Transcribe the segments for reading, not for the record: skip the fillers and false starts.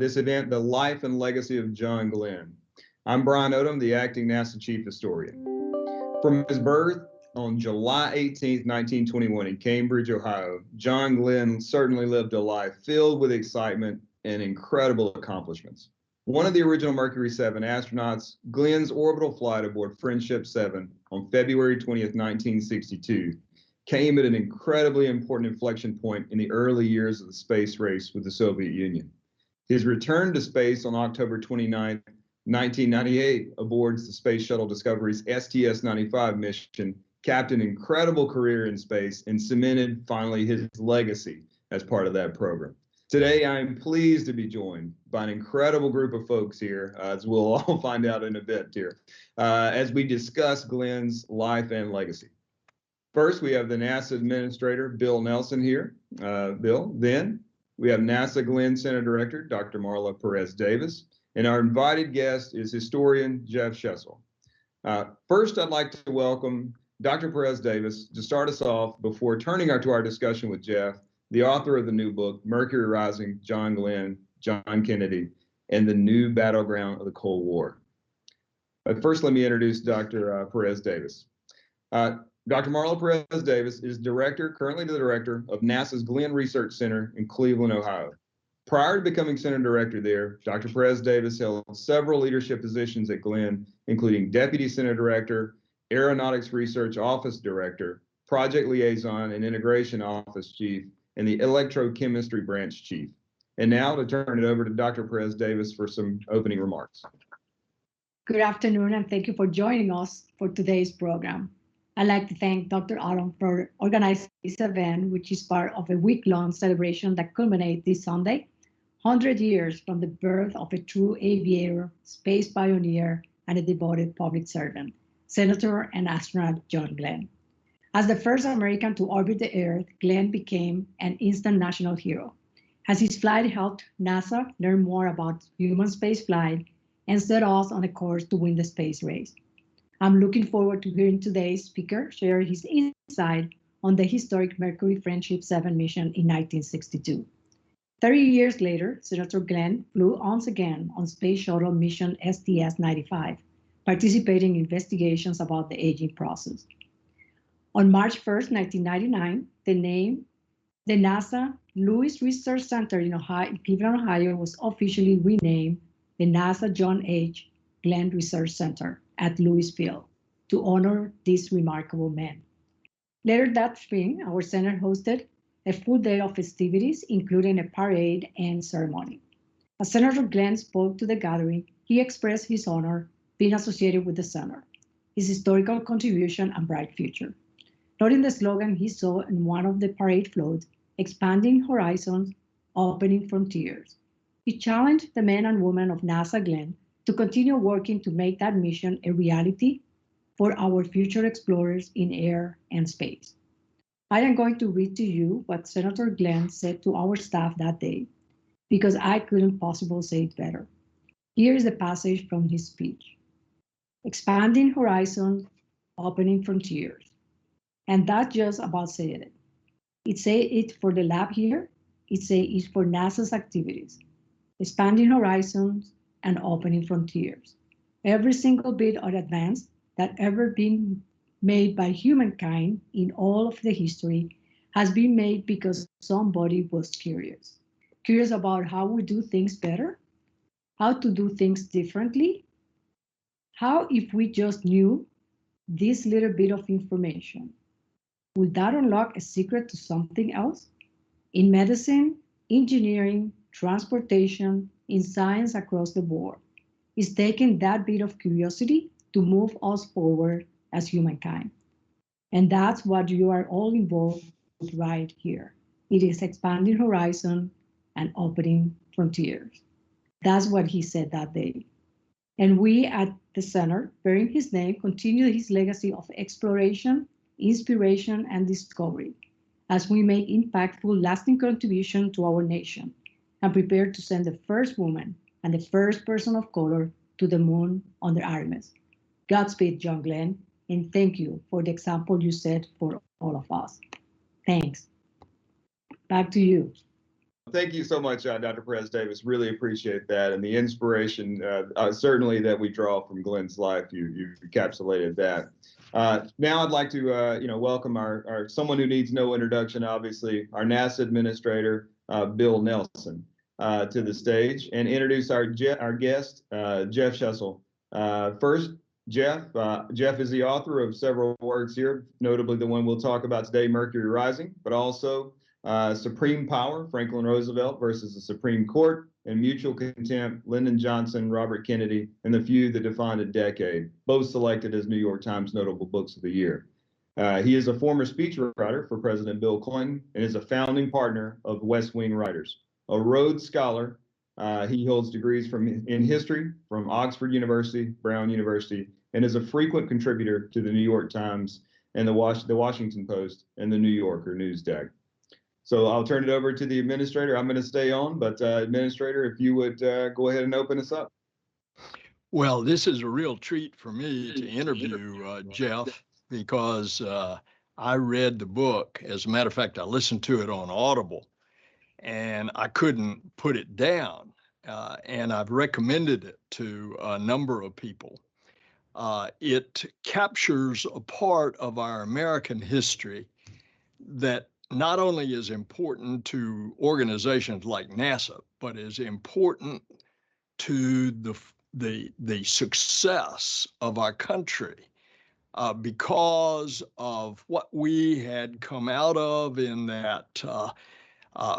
this event, The Life and Legacy of John Glenn. I'm Brian Odom, the acting NASA Chief Historian. From his birth on July 18, 1921 in Cambridge, Ohio, John Glenn certainly lived a life filled with excitement and incredible accomplishments. One of the original Mercury 7 astronauts, Glenn's orbital flight aboard Friendship 7 on February 20th, 1962, came at an incredibly important inflection point in the early years of the space race with the Soviet Union. His return to space on October 29, 1998, aboard the Space Shuttle Discovery's STS-95 mission, capped an incredible career in space and cemented finally his legacy as part of that program. Today, I'm pleased to be joined by an incredible group of folks here, as we'll all find out in a bit here, as we discuss Glenn's life and legacy. First, we have the NASA Administrator, Bill Nelson here. Bill, then we have NASA Glenn Center Director, Dr. MARLA PÉREZ-DAVIS, and our invited guest is historian Jeff Shesol. First, I'd like to welcome Dr. PÉREZ-DAVIS to start us off before turning to our discussion with Jeff, the author of the new book, Mercury Rising, John Glenn, John Kennedy, and the New Battleground of the Cold War. But first, let me introduce Dr. PÉREZ-DAVIS. Dr. MARLA PÉREZ-DAVIS is currently the director of NASA's Glenn Research Center in Cleveland, Ohio. Prior to becoming center director there, Dr. PÉREZ-DAVIS held several leadership positions at Glenn, including deputy center director, aeronautics research office director, project liaison and integration office chief, and the electrochemistry branch chief. And now to turn it over to Dr. PÉREZ-DAVIS for some opening remarks. Good afternoon, and thank you for joining us for today's program. I'd like to thank Dr. Odom for organizing this event, which is part of a week-long celebration that culminates this Sunday, 100 years from the birth of a true aviator, space pioneer, and a devoted public servant, Senator and astronaut John Glenn. As the first American to orbit the Earth, Glenn became an instant national hero, as his flight helped NASA learn more about human spaceflight and set us on a course to win the space race. I'm looking forward to hearing today's speaker share his insight on the historic Mercury Friendship 7 mission in 1962. 30 years later, Senator Glenn flew once again on Space Shuttle mission STS-95, participating in investigations about the aging process. On March 1st, 1999, the NASA Lewis Research Center in Cleveland, Ohio was officially renamed the NASA John H. Glenn Research Center at Lewis Field to honor these remarkable men. Later that spring, our center hosted a full day of festivities, including a parade and ceremony. As Senator Glenn spoke to the gathering, he expressed his honor being associated with the center, his historical contribution and bright future. Noting the slogan he saw in one of the parade floats, expanding horizons, opening frontiers. He challenged the men and women of NASA Glenn to continue working to make that mission a reality for our future explorers in air and space. I am going to read to you what Senator Glenn said to our staff that day, because I couldn't possibly say it better. Here is the passage from his speech. Expanding horizons, opening frontiers. And that's just about saying it. It say it for the lab here, it say it for NASA's activities. Expanding horizons and opening frontiers. Every single bit of advance that ever been made by humankind in all of the history has been made because somebody was curious. Curious about how we do things better, how to do things differently, how if we just knew this little bit of information, would that unlock a secret to something else? In medicine, engineering, transportation, in science across the board, it's taking that bit of curiosity to move us forward as humankind. And that's what you are all involved with right here. It is expanding horizon and opening frontiers. That's what he said that day. And we at the center, bearing his name, continue his legacy of exploration, inspiration, and discovery as we make impactful, lasting contribution to our nation and prepare to send the first woman and the first person of color to the moon under Artemis. Godspeed, John Glenn, and thank you for the example you set for all of us. Thanks. Back to you. thank you so much, Dr. Perez-Davis. Really appreciate that. And the inspiration, certainly that we draw from Glenn's life, you encapsulated that. Now I'd like to, welcome our someone who needs no introduction, obviously, our NASA administrator, Bill Nelson, to the stage, and introduce our guest, Jeff Shesol. First, Jeff is the author of several works here, notably the one we'll talk about today, Mercury Rising, but also Supreme Power, Franklin Roosevelt versus the Supreme Court, and Mutual Contempt, Lyndon Johnson, Robert Kennedy, and The Few That Defined a Decade, both selected as New York Times Notable Books of the Year. He is a former speechwriter for President Bill Clinton and is a founding partner of West Wing Writers. A Rhodes Scholar, he holds degrees in history from Oxford University, Brown University, and is a frequent contributor to the New York Times and the Washington Post and the New Yorker news deck. So I'll turn it over to the administrator. I'm going to stay on, but administrator, if you would go ahead and open us up. Well, this is a real treat for me to interview Jeff, because I read the book. As a matter of fact, I listened to it on Audible, and I couldn't put it down. And I've recommended it to a number of people. It captures a part of our American history that not only is important to organizations like NASA, but is important to the success of our country, because of what we had come out of in that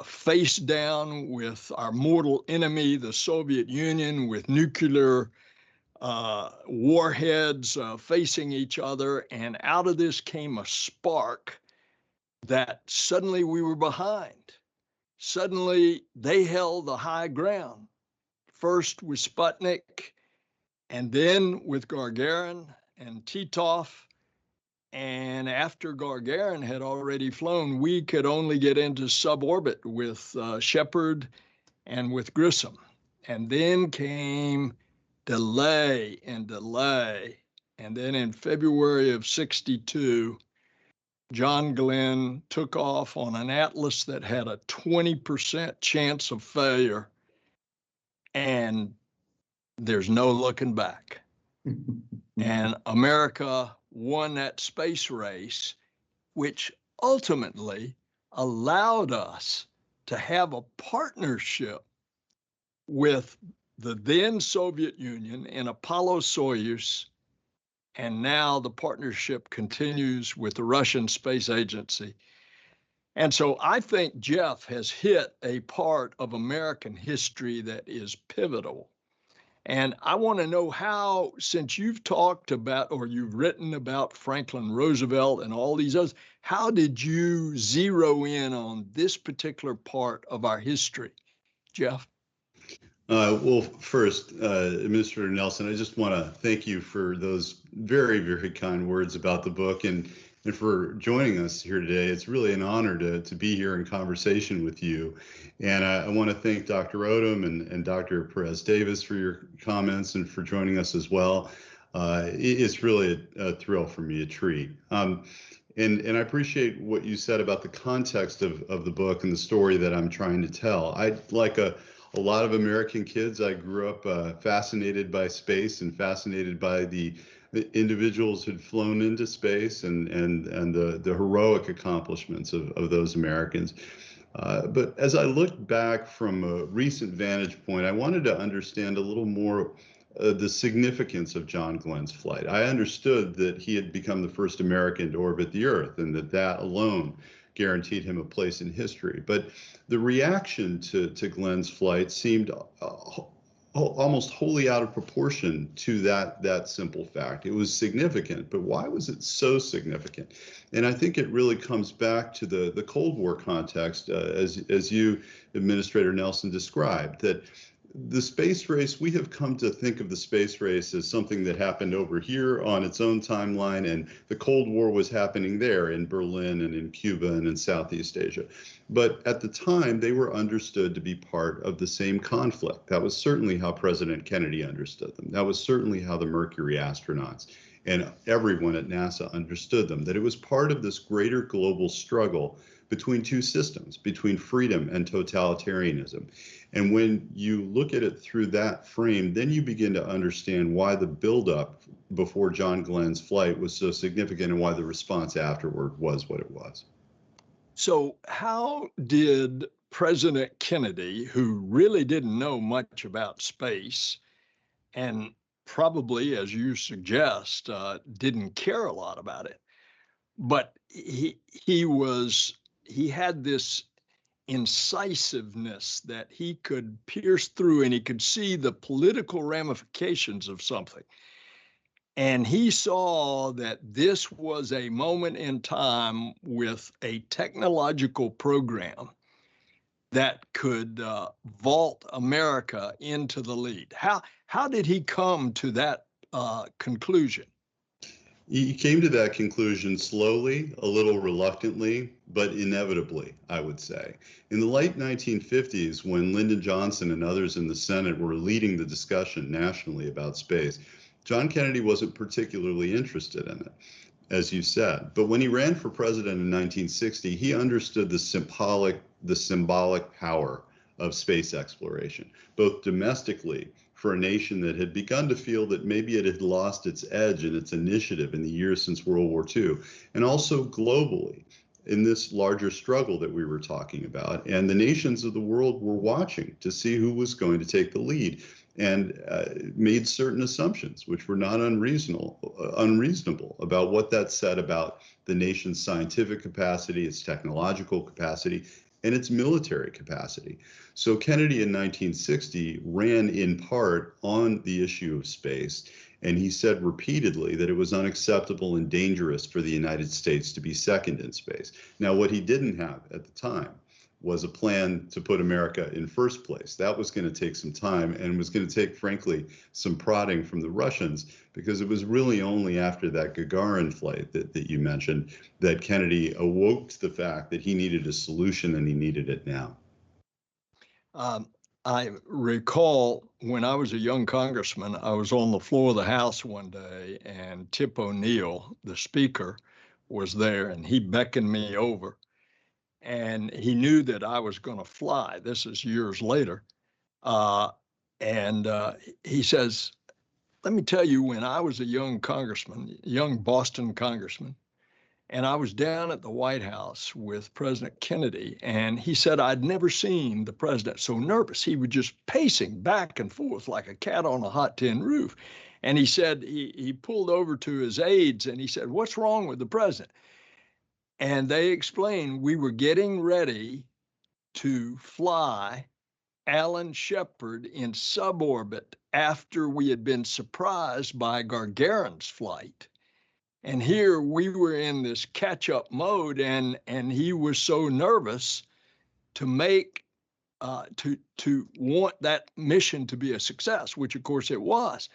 face down with our mortal enemy, the Soviet Union, with nuclear warheads facing each other. And out of this came a spark that suddenly we were behind. Suddenly they held the high ground, first with Sputnik, and then with Gagarin and Titov. And after Gagarin had already flown, we could only get into suborbit with Shepard and with Grissom. And then came delay and delay. And then in February of '62, John Glenn took off on an Atlas that had a 20% chance of failure, and there's no looking back. And America won that space race, which ultimately allowed us to have a partnership with the then Soviet Union in Apollo-Soyuz. And now the partnership continues with the Russian Space Agency. And so I think Jeff has hit a part of American history that is pivotal. And I want to know how, since you've talked about, or you've written about Franklin Roosevelt and all these others, how did you zero in on this particular part of our history, Jeff? Well, first, Administrator Nelson, I just want to thank you for those very, very kind words about the book and for joining us here today. It's really an honor to be here in conversation with you. And I want to thank Dr. Odom and Dr. Perez-Davis for your comments and for joining us as well. It's really a thrill for me, a treat. And I appreciate what you said about the context of the book and the story that I'm trying to tell. Like a lot of American kids, I grew up fascinated by space and fascinated by the individuals who'd flown into space and the heroic accomplishments of those Americans. But as I look back from a recent vantage point, I wanted to understand a little more the significance of John Glenn's flight. I understood that he had become the first American to orbit the Earth, and that alone guaranteed him a place in history. But the reaction to Glenn's flight seemed almost wholly out of proportion to that simple fact. It was significant, but why was it so significant? And I think it really comes back to the Cold War context, as you, Administrator Nelson, described, that the space race, we have come to think of the space race as something that happened over here on its own timeline, and the Cold War was happening there in Berlin and in Cuba and in Southeast Asia. But at the time, they were understood to be part of the same conflict. That was certainly how President Kennedy understood them. That was certainly how the Mercury astronauts And everyone at NASA understood them, that it was part of this greater global struggle between two systems, between freedom and totalitarianism. And when you look at it through that frame, then you begin to understand why the buildup before John Glenn's flight was so significant and why the response afterward was what it was. So how did President Kennedy, who really didn't know much about space and probably, as you suggest, didn't care a lot about it, but he had this incisiveness that he could pierce through and he could see the political ramifications of something. And he saw that this was a moment in time with a technological program that could vault America into the lead. How did he come to that conclusion? He came to that conclusion slowly, a little reluctantly, but inevitably, I would say. In the late 1950s, when Lyndon Johnson and others in the Senate were leading the discussion nationally about space, John Kennedy wasn't particularly interested in it, as you said. But when he ran for president in 1960, he understood the symbolic power of space exploration, both domestically for a nation that had begun to feel that maybe it had lost its edge and its initiative in the years since World War II, and also globally in this larger struggle that we were talking about. And the nations of the world were watching to see who was going to take the lead, and made certain assumptions which were not unreasonable about what that said about the nation's scientific capacity, its technological capacity, and its military capacity. So Kennedy in 1960 ran in part on the issue of space, and he said repeatedly that it was unacceptable and dangerous for the United States to be second in space. Now, what he didn't have at the time was a plan to put America in first place. That was going to take some time and was going to take, frankly, some prodding from the Russians, because it was really only after that Gagarin flight that you mentioned that Kennedy awoke to the fact that he needed a solution and he needed it now. I recall when I was a young congressman, I was on the floor of the House one day and Tip O'Neill, the speaker, was there and he beckoned me over. And he knew that I was going to fly. This is years later. He says, let me tell you, when I was a young congressman, young Boston congressman, and I was down at the White House with President Kennedy, and he said I'd never seen the president so nervous. He was just pacing back and forth like a cat on a hot tin roof. And he said he pulled over to his aides and he said, what's wrong with the president? And they explained we were getting ready to fly Alan Shepard in suborbit after we had been surprised by Gagarin's flight. And here we were in this catch-up mode, and he was so nervous to make, to want that mission to be a success, which of course it was.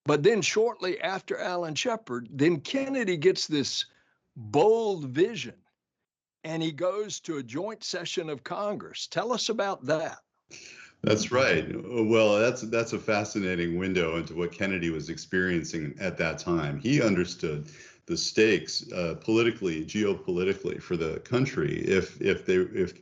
But then shortly after Alan Shepard, then Kennedy gets this bold vision, and he goes to a joint session of Congress. Tell us about that. That's right. Well, that's a fascinating window into what Kennedy was experiencing at that time. He understood the stakes politically, geopolitically for the country if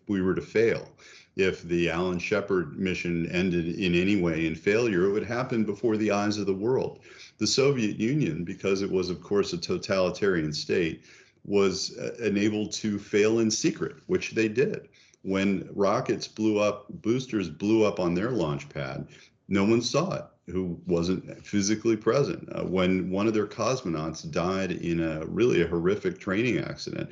we were to fail. If the Alan Shepard mission ended in any way in failure, it would happen before the eyes of the world. The Soviet Union, because it was, of course, a totalitarian state, was enabled to fail in secret, which they did. When rockets blew up, boosters blew up on their launch pad, no one saw it who wasn't physically present. When one of their cosmonauts died in a really horrific training accident,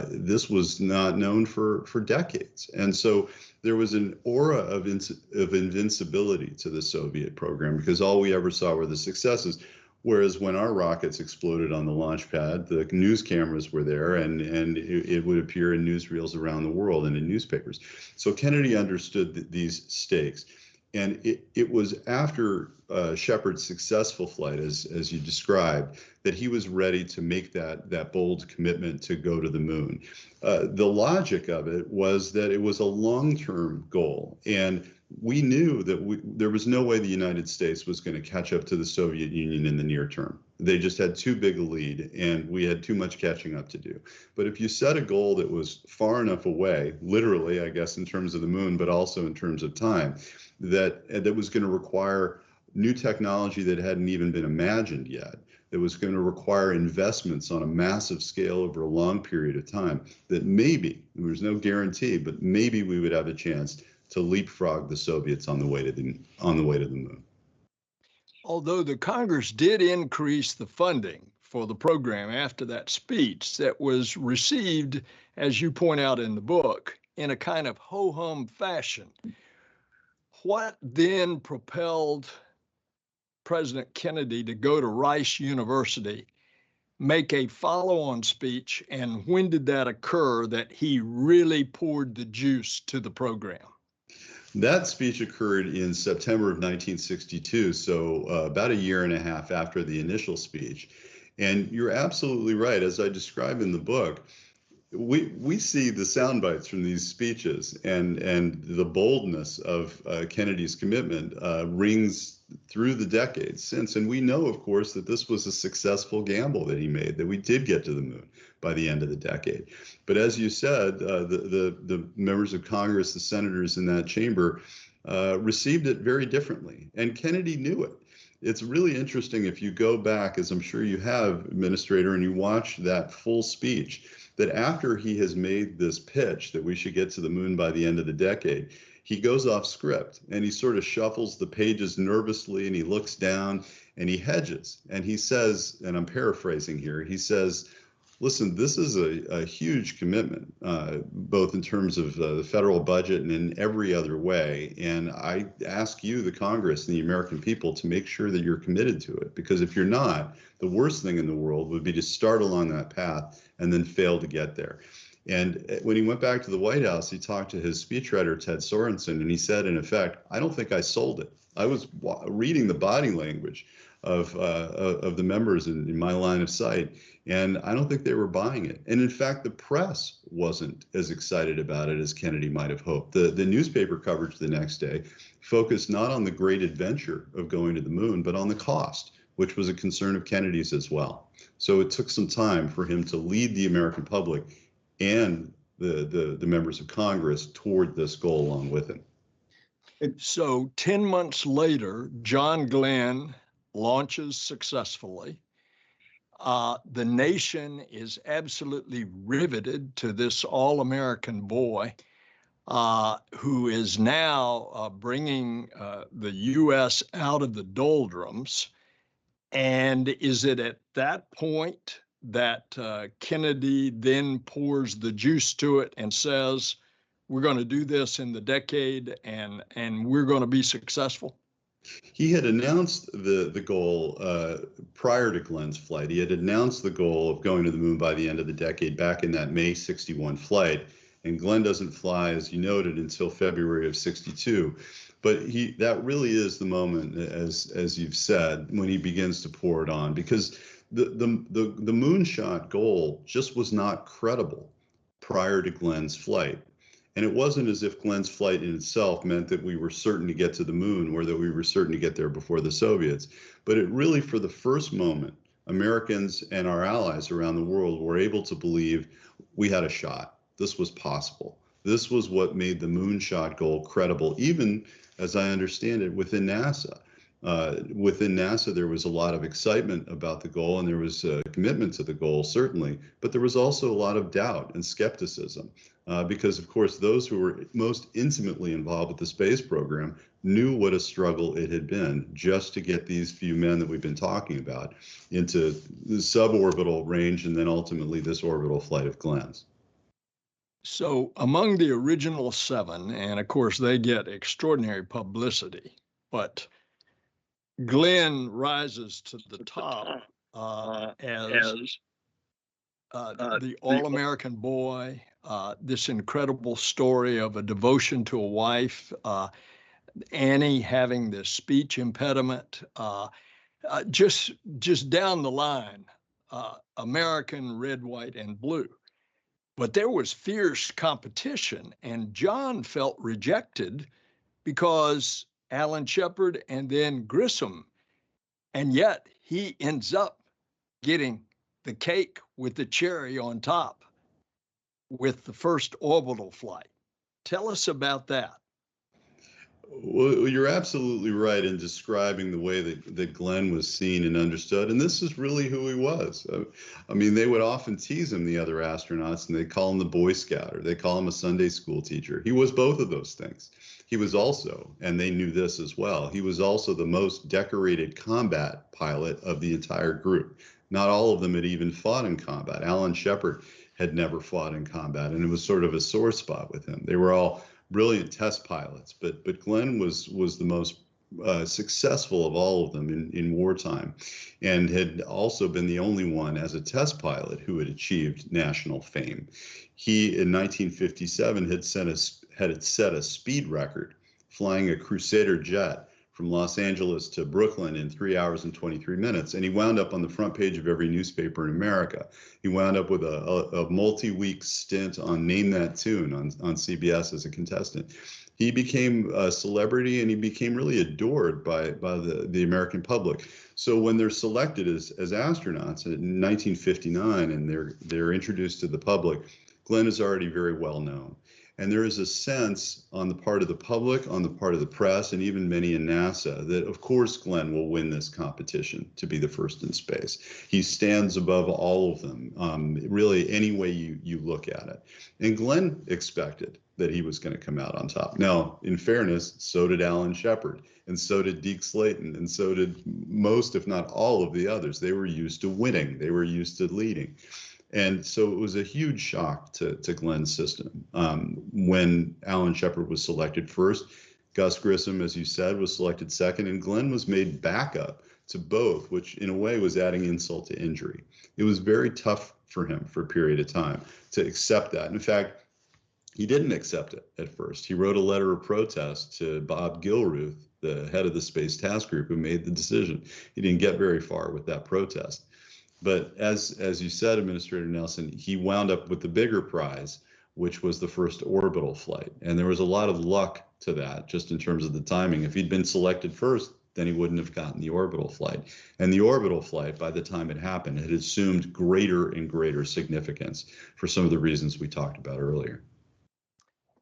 this was not known for decades. And so there was an aura of invincibility to the Soviet program because all we ever saw were the successes. Whereas when our rockets exploded on the launch pad, the news cameras were there and it would appear in newsreels around the world and in newspapers. So Kennedy understood these stakes. And it was after Shepard's successful flight, as you described, that he was ready to make that bold commitment to go to the moon. The logic of it was that it was a long-term goal. And we knew that there was no way the United States was going to catch up to the Soviet Union in the near term. They just had too big a lead, and we had too much catching up to do. But if you set a goal that was far enough away, literally, I guess, in terms of the moon, but also in terms of time, that was going to require new technology that hadn't even been imagined yet, that was going to require investments on a massive scale over a long period of time, that maybe, there's no guarantee, but maybe we would have a chance to leapfrog the Soviets on the way to the moon. Although the Congress did increase the funding for the program after that speech that was received, as you point out in the book, in a kind of ho-hum fashion. What then propelled President Kennedy to go to Rice University, make a follow-on speech, and when did that occur that he really poured the juice to the program? That speech occurred in September of 1962, so about a year and a half after the initial speech. And you're absolutely right. As I describe in the book, we see the sound bites from these speeches, and the boldness of Kennedy's commitment rings through the decades since. And we know, of course, that this was a successful gamble that he made, that we did get to the moon by the end of the decade. But as you said, the members of Congress, the senators in that chamber, received it very differently. And Kennedy knew it. It's really interesting if you go back, as I'm sure you have, Administrator, and you watch that full speech, that after he has made this pitch that we should get to the moon by the end of the decade, he goes off script and he sort of shuffles the pages nervously, and he looks down and he hedges. And he says, and I'm paraphrasing here, he says, listen, this is a huge commitment, both in terms of the federal budget and in every other way. And I ask you, the Congress and the American people, to make sure that you're committed to it. Because if you're not, the worst thing in the world would be to start along that path and then fail to get there. And when he went back to the White House, he talked to his speechwriter, Ted Sorensen, and he said, in effect, I don't think I sold it. I was reading the body language of the members in my line of sight, and I don't think they were buying it. And in fact, the press wasn't as excited about it as Kennedy might have hoped. The newspaper coverage the next day focused not on the great adventure of going to the moon, but on the cost, which was a concern of Kennedy's as well. So it took some time for him to lead the American public and the members of Congress toward this goal along with him. So 10 months later, John Glenn launches successfully. The nation is absolutely riveted to this all-American boy who is now bringing the U.S. out of the doldrums. And is it at that point that Kennedy then pours the juice to it and says, we're going to do this in the decade and we're going to be successful? He had announced the goal prior to Glenn's flight. He had announced the goal of going to the moon by the end of the decade back in that May 61 flight. And Glenn doesn't fly, as you noted, until February of 62. But that really is the moment, as you've said, when he begins to pour it on, because the moonshot goal just was not credible prior to Glenn's flight. And it wasn't as if Glenn's flight in itself meant that we were certain to get to the moon or that we were certain to get there before the Soviets. But it really, for the first moment, Americans and our allies around the world were able to believe we had a shot. This was possible. This was what made the moonshot goal credible, even, as I understand it, within NASA. Within NASA, there was a lot of excitement about the goal, and there was a commitment to the goal, certainly, but there was also a lot of doubt and skepticism because, of course, those who were most intimately involved with the space program knew what a struggle it had been just to get these few men that we've been talking about into the suborbital range and then ultimately this orbital flight of Glenn's. So among the original 7, and of course they get extraordinary publicity, but Glenn rises to the top as the all-American boy, this incredible story of a devotion to a wife, Annie having this speech impediment, just down the line, American red, white, and blue. But there was fierce competition, and John felt rejected because Alan Shepard and then Grissom, and yet he ends up getting the cake with the cherry on top with the first orbital flight. Tell us about that. Well, you're absolutely right in describing the way that Glenn was seen and understood. And this is really who he was. I mean, they would often tease him, the other astronauts, and they call him the Boy Scout, or they call him a Sunday school teacher. He was both of those things. He was also, and they knew this as well, he was also the most decorated combat pilot of the entire group. Not all of them had even fought in combat. Alan Shepard had never fought in combat, and it was sort of a sore spot with him. They were all brilliant test pilots, but Glenn was the most successful of all of them in wartime, and had also been the only one as a test pilot who had achieved national fame. He, in 1957, had set a speed record, flying a Crusader jet from Los Angeles to Brooklyn in 3 hours and 23 minutes. And he wound up on the front page of every newspaper in America. He wound up with a multi-week stint on Name That Tune on CBS as a contestant. He became a celebrity, and he became really adored by the American public. So when they're selected as astronauts in 1959 and they're introduced to the public, Glenn is already very well known. And there is a sense on the part of the public, on the part of the press, and even many in NASA, that of course Glenn will win this competition to be the first in space. He stands above all of them, really any way you look at it. And Glenn expected that he was going to come out on top. Now, in fairness, so did Alan Shepard, and so did Deke Slayton, and so did most, if not all, of the others. They were used to winning. They were used to leading. And so it was a huge shock to Glenn's system when Alan Shepard was selected first. Gus Grissom, as you said, was selected second, and Glenn was made backup to both, which in a way was adding insult to injury. It was very tough for him for a period of time to accept that. In fact, he didn't accept it at first. He wrote a letter of protest to Bob Gilruth, the head of the Space Task Group, who made the decision. He didn't get very far with that protest. But as you said, Administrator Nelson, he wound up with the bigger prize, which was the first orbital flight. And there was a lot of luck to that, just in terms of the timing. If he'd been selected first, then he wouldn't have gotten the orbital flight. And the orbital flight, by the time it happened, had assumed greater and greater significance for some of the reasons we talked about earlier.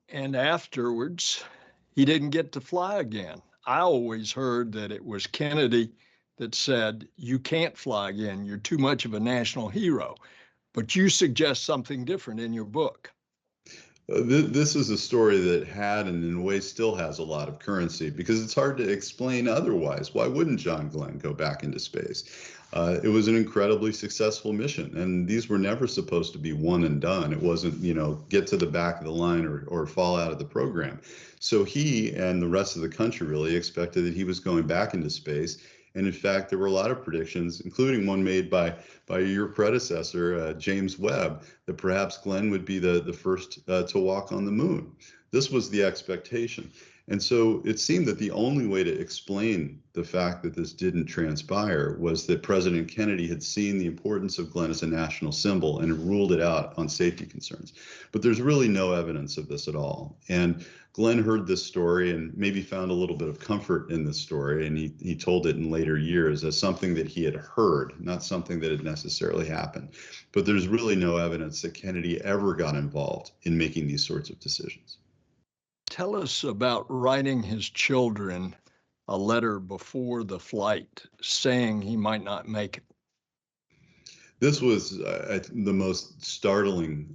And afterwards, he didn't get to fly again. I always heard that it was Kennedy that said, you can't fly again. You're too much of a national hero. But you suggest something different in your book. This is a story that had, and in a way still has, a lot of currency, because it's hard to explain otherwise. Why wouldn't John Glenn go back into space? It was an incredibly successful mission, and these were never supposed to be one and done. It wasn't, get to the back of the line or fall out of the program. So he and the rest of the country really expected that he was going back into space. And in fact, there were a lot of predictions, including one made by your predecessor, James Webb, that perhaps Glenn would be the first to walk on the moon. This was the expectation. And so it seemed that the only way to explain the fact that this didn't transpire was that President Kennedy had seen the importance of Glenn as a national symbol and ruled it out on safety concerns. But there's really no evidence of this at all. And Glenn heard this story and maybe found a little bit of comfort in this story, and he told it in later years as something that he had heard, not something that had necessarily happened. But there's really no evidence that Kennedy ever got involved in making these sorts of decisions. Tell us about writing his children a letter before the flight saying he might not make it. This was the most startling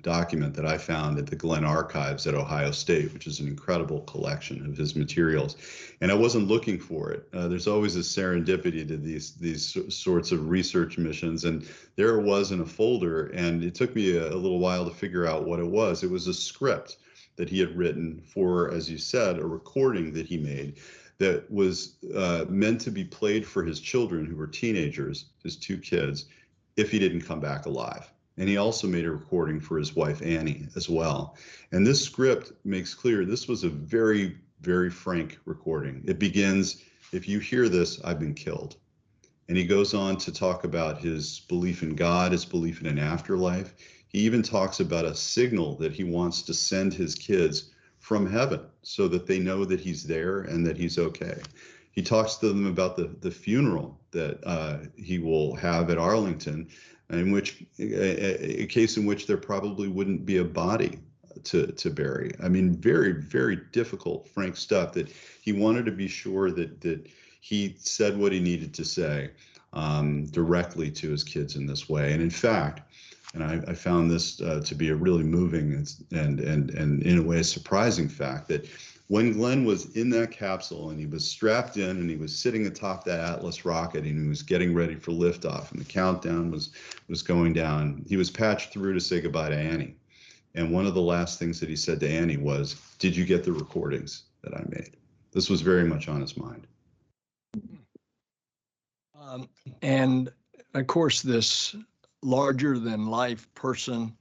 document that I found at the Glenn Archives at Ohio State, which is an incredible collection of his materials. And I wasn't looking for it. There's always a serendipity to these sorts of research missions. And there it was in a folder, and it took me a little while to figure out what it was. It was a script that he had written for, as you said, a recording that he made that was meant to be played for his children, who were teenagers, his two kids, if he didn't come back alive. And he also made a recording for his wife, Annie, as well. And this script makes clear this was a very, very frank recording. It begins, "If you hear this, I've been killed." And he goes on to talk about his belief in God, his belief in an afterlife. He even talks about a signal that he wants to send his kids from heaven so that they know that he's there and that he's okay. He talks to them about the funeral that he will have at Arlington, in which a case in which there probably wouldn't be a body to bury. I mean, very, very difficult, frank stuff that he wanted to be sure that he said what he needed to say directly to his kids in this way. And in fact, and I found this to be a really moving and in a way a surprising fact, that when Glenn was in that capsule and he was strapped in and he was sitting atop that Atlas rocket and he was getting ready for liftoff and the countdown was going down, he was patched through to say goodbye to Annie. And one of the last things that he said to Annie was, "Did you get the recordings that I made?" This was very much on his mind. And of course, this larger than life person,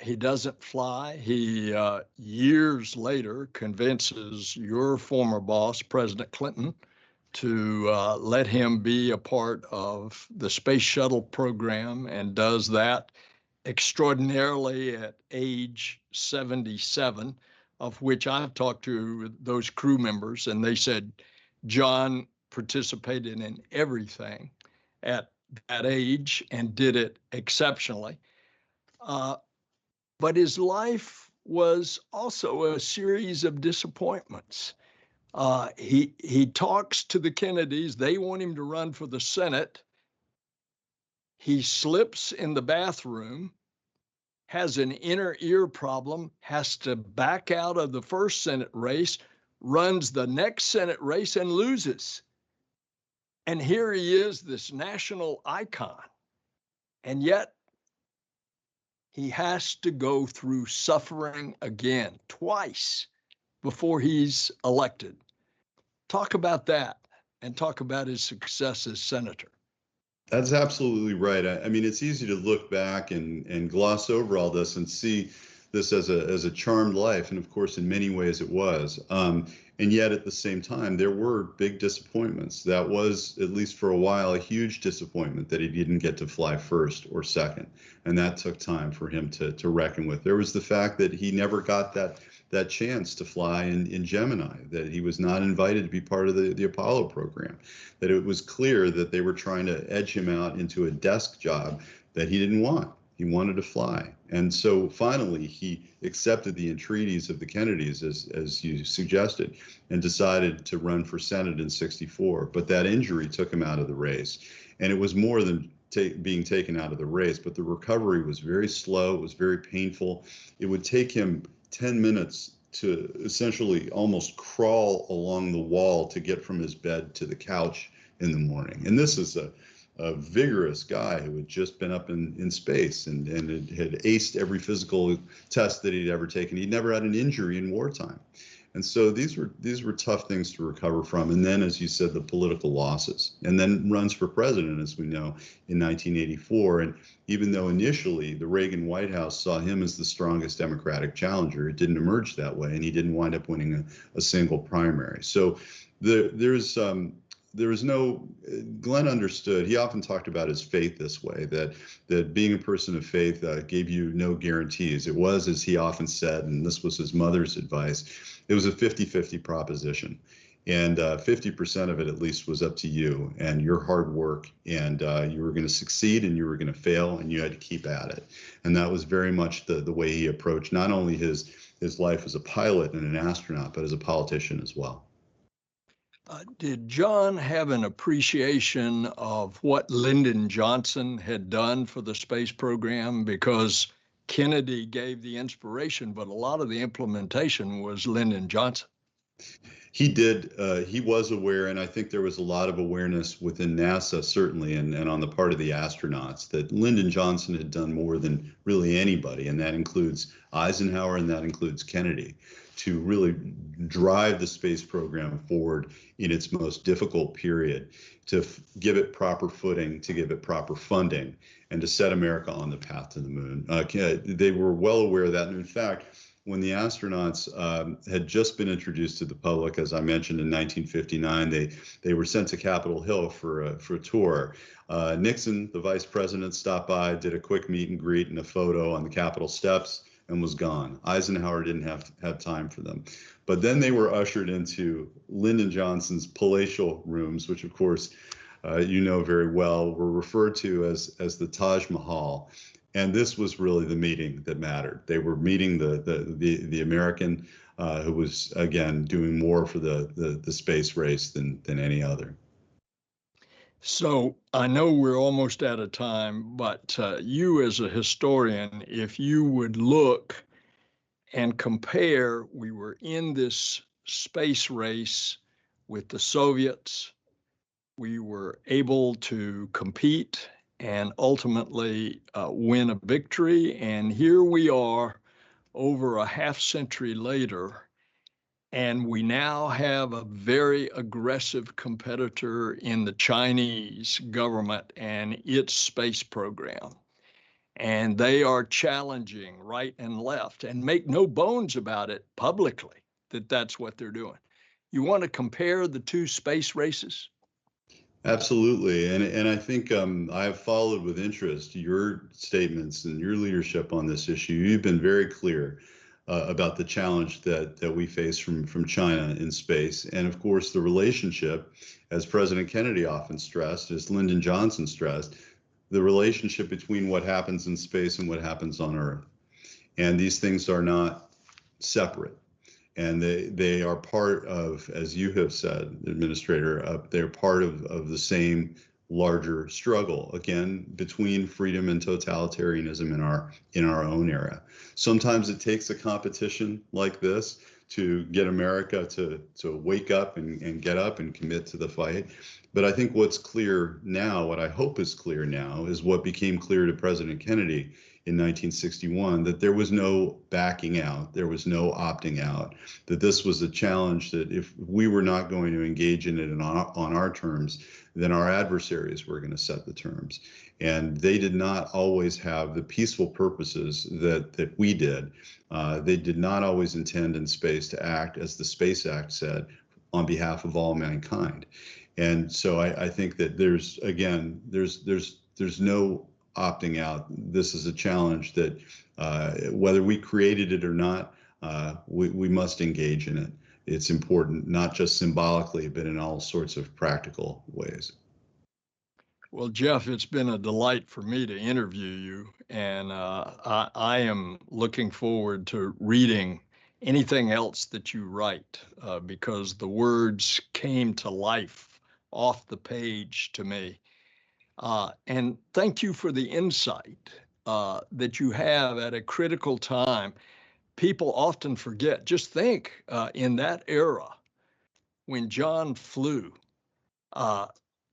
he doesn't fly. He years later convinces your former boss, President Clinton, to let him be a part of the space shuttle program, and does that extraordinarily at age 77, of which I've talked to those crew members, and they said John participated in everything at that age and did it exceptionally. But his life was also a series of disappointments. He talks to the Kennedys. They want him to run for the Senate. He slips in the bathroom, has an inner ear problem, has to back out of the first Senate race, runs the next Senate race and loses. And here he is, this national icon. And yet he has to go through suffering again, twice, before he's elected. Talk about that and talk about his success as senator. That's absolutely right. I mean, it's easy to look back and gloss over all this and see this as a charmed life. And of course, in many ways it was. And yet at the same time, there were big disappointments. That was, at least for a while, a huge disappointment that he didn't get to fly first or second. And that took time for him to reckon with. There was the fact that he never got that chance to fly in Gemini, that he was not invited to be part of the Apollo program, that it was clear that they were trying to edge him out into a desk job that he didn't want. He wanted to fly. And so finally, he accepted the entreaties of the Kennedys, as you suggested, and decided to run for Senate in '64. But that injury took him out of the race. And it was more than being taken out of the race, but the recovery was very slow. It was very painful. It would take him 10 minutes to essentially almost crawl along the wall to get from his bed to the couch in the morning. And this is a vigorous guy who had just been up in space and had aced every physical test that he'd ever taken. He'd never had an injury in wartime. And so these were tough things to recover from. And then, as you said, the political losses, and then runs for president, as we know, in 1984. And even though initially the Reagan White House saw him as the strongest Democratic challenger, it didn't emerge that way, and he didn't wind up winning a single primary. So there was no, Glenn understood, he often talked about his faith this way, that being a person of faith gave you no guarantees. It was, as he often said, and this was his mother's advice, it was a 50-50 proposition. And 50% of it at least was up to you and your hard work, and you were going to succeed and you were going to fail, and you had to keep at it. And that was very much the way he approached not only his life as a pilot and an astronaut, but as a politician as well. Did John have an appreciation of what Lyndon Johnson had done for the space program? Because Kennedy gave the inspiration, but a lot of the implementation was Lyndon Johnson. He did. He was aware, and I think there was a lot of awareness within NASA, certainly, and on the part of the astronauts, that Lyndon Johnson had done more than really anybody, and that includes Eisenhower and that includes Kennedy, to really drive the space program forward in its most difficult period, to give it proper footing, to give it proper funding, and to set America on the path to the moon. They were well aware of that, and in fact, when the astronauts had just been introduced to the public, as I mentioned, in 1959, they were sent to Capitol Hill for a tour. Nixon, the vice president, stopped by, did a quick meet and greet and a photo on the Capitol steps. and was gone. Eisenhower didn't have time for them. But then they were ushered into Lyndon Johnson's palatial rooms, which of course you know very well, were referred to as the Taj Mahal. And this was really the meeting that mattered. They were meeting the American who was, again, doing more for the space race than any other. So I know we're almost out of time, but you as a historian, if you would look and compare, we were in this space race with the Soviets. We were able to compete and ultimately win a victory. And here we are over a half century later, and we now have a very aggressive competitor in the Chinese government and its space program. And they are challenging right and left, and make no bones about it publicly that that's what they're doing. You want to compare the two space races? Absolutely. And I think I have followed with interest your statements and your leadership on this issue. You've been very clear about the challenge that we face from China in space. And of course, the relationship, as President Kennedy often stressed, as Lyndon Johnson stressed, the relationship between what happens in space and what happens on Earth. And these things are not separate. And they are part of, as you have said, Administrator, they're part of the same larger struggle, again, between freedom and totalitarianism in our own era. Sometimes it takes a competition like this to get America to wake up and get up and commit to the fight. But I think what's clear now, what I hope is clear now, is what became clear to President Kennedy in 1961, that there was no backing out, there was no opting out, that this was a challenge that if we were not going to engage in it on our terms, then our adversaries were going to set the terms. And they did not always have the peaceful purposes that we did. They did not always intend in space to act, as the Space Act said, on behalf of all mankind. And so I think that there's no opting out. This is a challenge that whether we created it or not, we must engage in it. It's important, not just symbolically, but in all sorts of practical ways. Well, Jeff, it's been a delight for me to interview you, and I am looking forward to reading anything else that you write because the words came to life off the page to me. And thank you for the insight that you have at a critical time. People often forget. Just think in that era when John flew,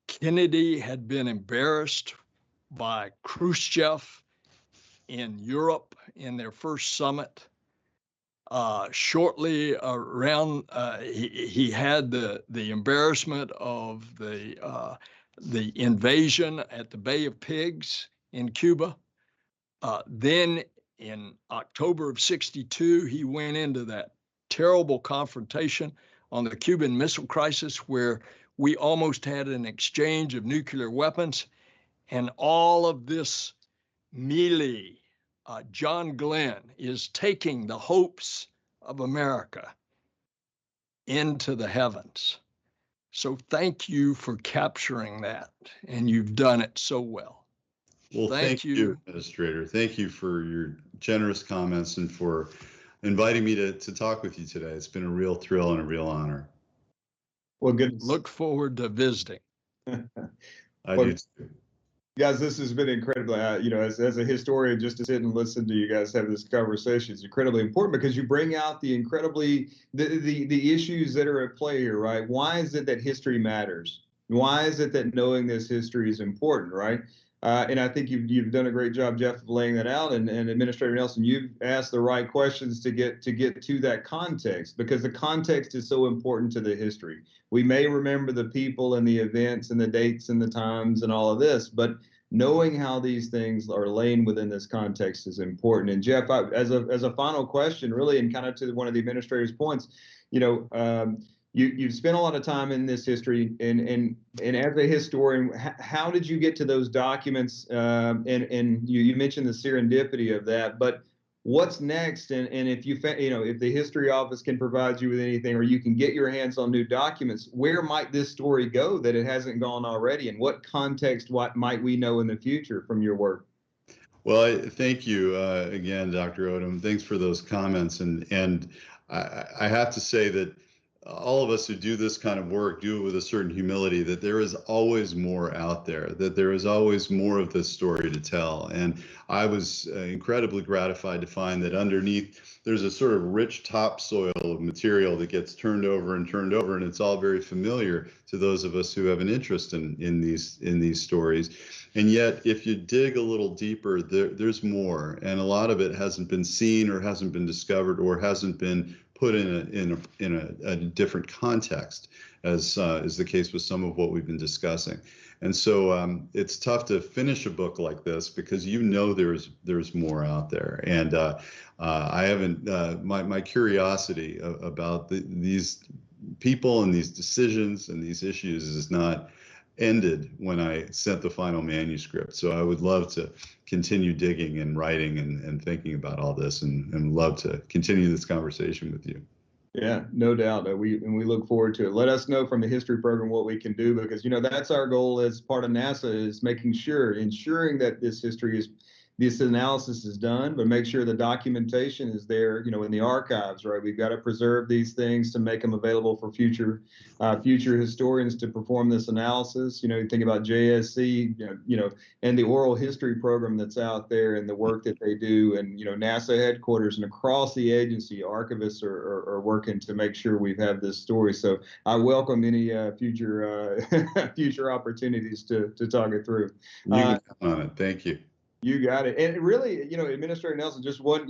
Kennedy had been embarrassed by Khrushchev in Europe in their first summit. Shortly around, he had the embarrassment of the invasion at the Bay of Pigs in Cuba. Then in October of '62, he went into that terrible confrontation on the Cuban Missile Crisis, where we almost had an exchange of nuclear weapons. And all of this melee, John Glenn is taking the hopes of America into the heavens. So thank you for capturing that, and you've done it so well. Well, thank you, Administrator. Thank you for your generous comments and for inviting me to talk with you today. It's been a real thrill and a real honor. Well, good. Look forward to visiting. I do too. Guys, this has been incredibly, as a historian, just to sit and listen to you guys have this conversation is incredibly important because you bring out the the issues that are at play here, right? Why is it that history matters? Why is it that knowing this history is important, right? And I think you've done a great job, Jeff, of laying that out. And Administrator Nelson, you've asked the right questions to get to that context, because the context is so important to the history. We may remember the people and the events and the dates and the times and all of this, but knowing how these things are laying within this context is important. And Jeff, as a final question, really, and kind of to one of the administrator's points, you've spent a lot of time in this history, and as a historian, how did you get to those documents? And you mentioned the serendipity of that, but what's next, and if if the history office can provide you with anything, or you can get your hands on new documents, where might this story go that it hasn't gone already, and what context, what might we know in the future from your work? Well, thank you again, Dr. Odom. Thanks for those comments. And I have to say that all of us who do this kind of work do it with a certain humility, that there is always more out there, that there is always more of this story to tell. And I was incredibly gratified to find that underneath there's a sort of rich topsoil of material that gets turned over, and it's all very familiar to those of us who have an interest in these stories. And yet, if you dig a little deeper, there's more, and a lot of it hasn't been seen, or hasn't been discovered, or hasn't been put in a different context, as is the case with some of what we've been discussing. And so it's tough to finish a book like this, because there's more out there. And I haven't my curiosity about these people and these decisions and these issues is not ended when I sent the final manuscript. So I would love to continue digging and writing and thinking about all this, and love to continue this conversation with you. Yeah, no doubt. We look forward to it. Let us know from the history program what we can do, because that's our goal as part of NASA, is ensuring that this analysis is done, but make sure the documentation is there, in the archives, right? We've got to preserve these things to make them available for future historians to perform this analysis. You think about JSC, and the oral history program that's out there, and the work that they do, and NASA headquarters and across the agency, archivists are working to make sure we have this story. So I welcome any future opportunities to talk it through. You can count on it. Thank you. You got it. And really, Administrator Nelson, just one,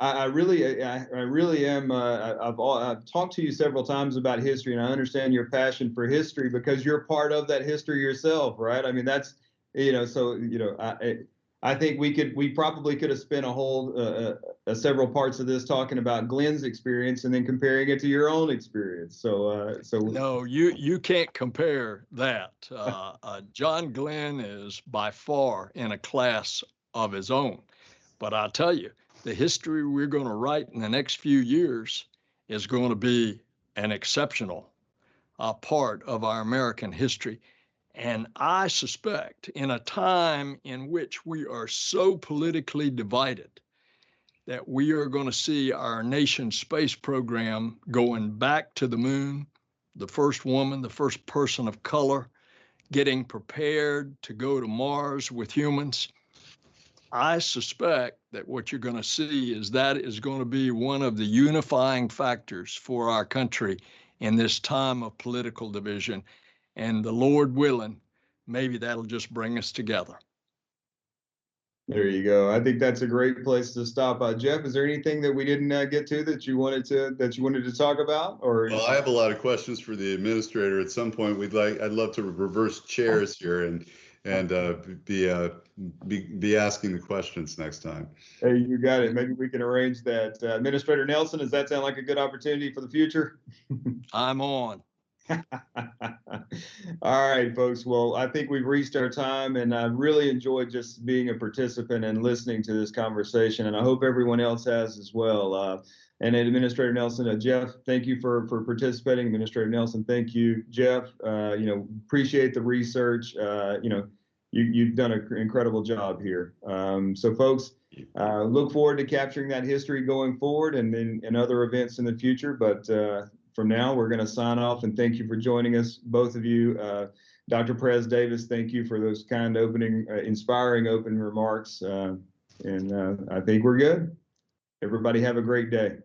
I really am, I've talked to you several times about history, and I understand your passion for history because you're part of that history yourself, right? I mean, that's, I think we probably could have spent a whole, several parts of this talking about Glenn's experience and then comparing it to your own experience. So no, you can't compare that. John Glenn is by far in a class of his own. But I'll tell you, the history we're going to write in the next few years is going to be an exceptional part of our American history. And I suspect, in a time in which we are so politically divided, that we are going to see our nation's space program going back to the moon, the first woman, the first person of color, getting prepared to go to Mars with humans. I suspect that what you're going to see is that is going to be one of the unifying factors for our country in this time of political division. And the Lord willing, maybe that'll just bring us together. There you go. I think that's a great place to stop. Jeff, is there anything that we didn't get to that you wanted to talk about? Or well, I have a lot of questions for the administrator. At some point, I'd love to reverse chairs here and be asking the questions next time. Hey, you got it. Maybe we can arrange that. Administrator Nelson, does that sound like a good opportunity for the future? I'm on. All right, folks. Well, I think we've reached our time, and I really enjoyed just being a participant and listening to this conversation, and I hope everyone else has as well. And Administrator Nelson, Jeff, thank you for participating. Administrator Nelson, thank you. Jeff, appreciate the research. You've done an incredible job here. So, folks, look forward to capturing that history going forward and other events in the future. But from now, we're going to sign off, and thank you for joining us, both of you. Dr. PÉREZ-DAVIS, thank you for those kind opening, inspiring open remarks. And I think we're good. Everybody have a great day.